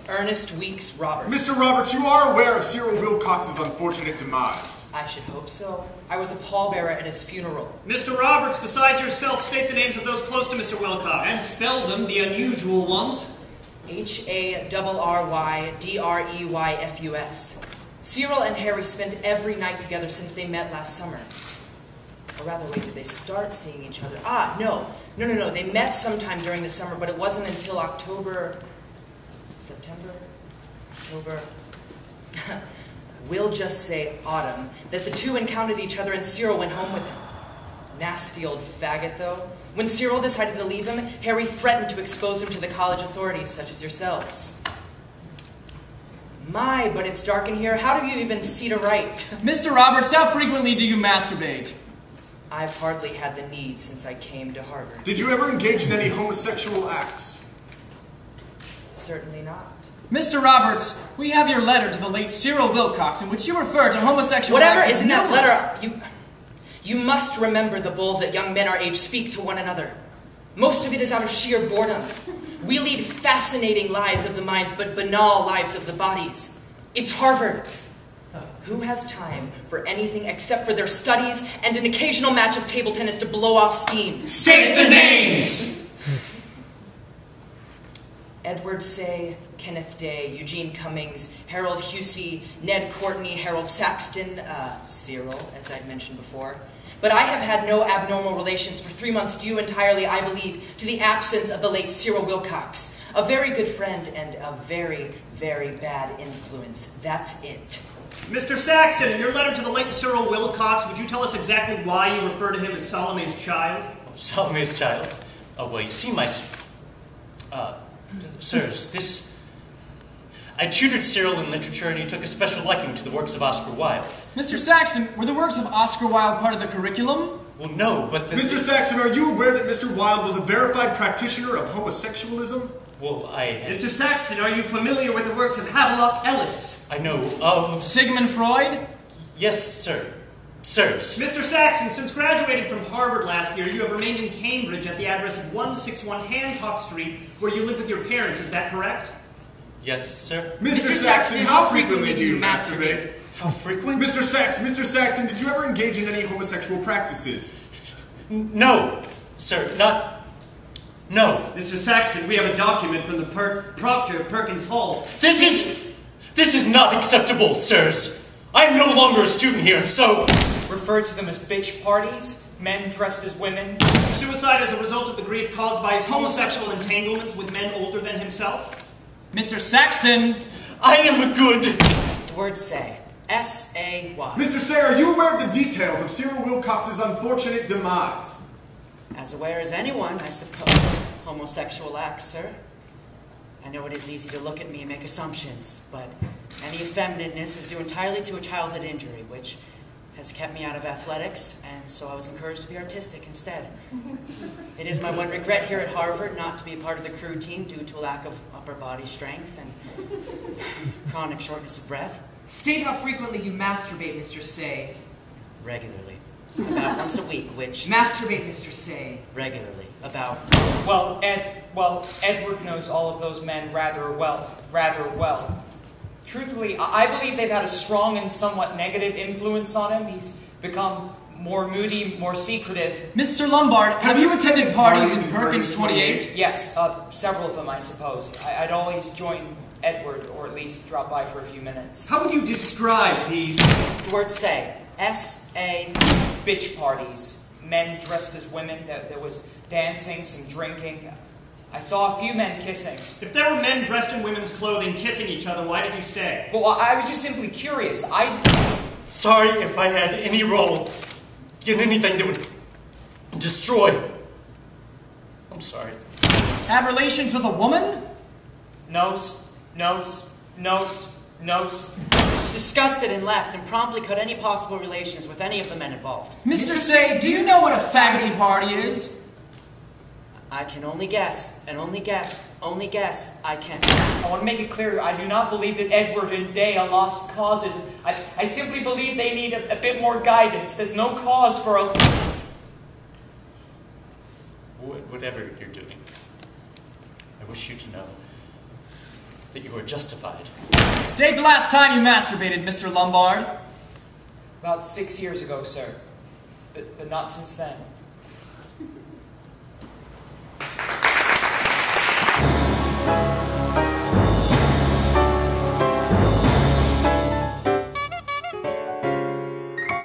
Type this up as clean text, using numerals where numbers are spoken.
Ernest Weeks Roberts. Mr. Roberts, you are aware of Cyril Wilcox's unfortunate demise. I should hope so. I was a pallbearer at his funeral. Mr. Roberts, besides yourself, state the names of those close to Mr. Wilcox. And spell them, the unusual ones. Harrydreyfus. Cyril and Harry spent every night together since they met last summer. Or rather, wait, did they start seeing each other? No. They met sometime during the summer, but it wasn't until September? We'll just say autumn, that the two encountered each other and Cyril went home with him. Nasty old faggot, though. When Cyril decided to leave him, Harry threatened to expose him to the college authorities, such as yourselves. My, but it's dark in here. How do you even see to write? Mr. Roberts, how frequently do you masturbate? I've hardly had the need since I came to Harvard. Did you ever engage in any homosexual acts? Certainly not. Mr. Roberts, we have your letter to the late Cyril Wilcox in which you refer to homosexual Whatever acts. is in that letter, you must remember the bull that young men our age speak to one another. Most of it is out of sheer boredom. We lead fascinating lives of the minds, but banal lives of the bodies. It's Harvard. Who has time for anything except for their studies and an occasional match of table tennis to blow off steam? State the names! Edward Say, Kenneth Day, Eugene Cummings, Harold Husey, Ned Courtney, Harold Saxton, Cyril, as I'd mentioned before. But I have had no abnormal relations for 3 months due entirely, I believe, to the absence of the late Cyril Wilcox. A very good friend and a very, very bad influence. That's it. Mr. Saxton, in your letter to the late Cyril Wilcox, would you tell us exactly why you refer to him as Salome's child? Oh, Salome's child? Oh, well, you see, sirs, I tutored Cyril in literature, and he took a special liking to the works of Oscar Wilde. Mr. Saxton, were the works of Oscar Wilde part of the curriculum? Well, no, but Mr. Saxton, are you aware that Mr. Wilde was a verified practitioner of homosexualism? Well, Mr. Saxton, are you familiar with the works of Havelock Ellis? I know of... Sigmund Freud? Yes, sir. Sirs. Mr. Saxton, since graduating from Harvard last year, you have remained in Cambridge at the address of 161 Hancock Street, where you live with your parents. Is that correct? Yes, sir. Mr. Saxton, how frequently do you masturbate? How frequent? Mr. Saxton, did you ever engage in any homosexual practices? No, sir, no. Mr. Saxton, we have a document from the proctor of Perkins Hall. This is not acceptable, sirs. I am no longer a student here, and so... Refer to them as bitch parties, men dressed as women. Suicide as a result of the grief caused by his homosexual entanglements with men older than himself? Mr. Saxton! I am a good... Word Say. S-A-Y. Mr. Say, are you aware of the details of Cyril Wilcox's unfortunate demise? As aware as anyone, I suppose. Homosexual acts, sir. I know it is easy to look at me and make assumptions, but any effeminateness is due entirely to a childhood injury, which has kept me out of athletics, and so I was encouraged to be artistic instead. It is my one regret here at Harvard not to be a part of the crew team due to a lack of upper body strength and chronic shortness of breath. State how frequently you masturbate, Mr. Say. Regularly. About once a week, which... Masturbate, Mr. Say. Regularly. About... Well, Edward knows all of those men rather well. Truthfully, I believe they've had a strong and somewhat negative influence on him. He's become more moody, more secretive. Mr. Lombard, have you attended parties in Perkins 28? Yes, several of them, I suppose. I'd always join Edward, or at least drop by for a few minutes. How would you describe these? The word Say. S-A... Bitch parties. Men dressed as women. There was dancing, some drinking. I saw a few men kissing. If there were men dressed in women's clothing kissing each other, why did you stay? Well, I was just simply curious. Sorry if I had any role in anything that would destroy. I'm sorry. Had relations with a woman? Nose. Was disgusted and left and promptly cut any possible relations with any of the men involved. Mr. Say, do you know what a faggoty party is? I can only guess, and only guess I can. I want to make it clear, I do not believe that Edward and Day are lost causes. I simply believe they need a bit more guidance. There's no cause for a... Whatever you're doing, I wish you to know that you are justified. Date the last time you masturbated, Mr. Lombard. About 6 years ago, sir. But not since then.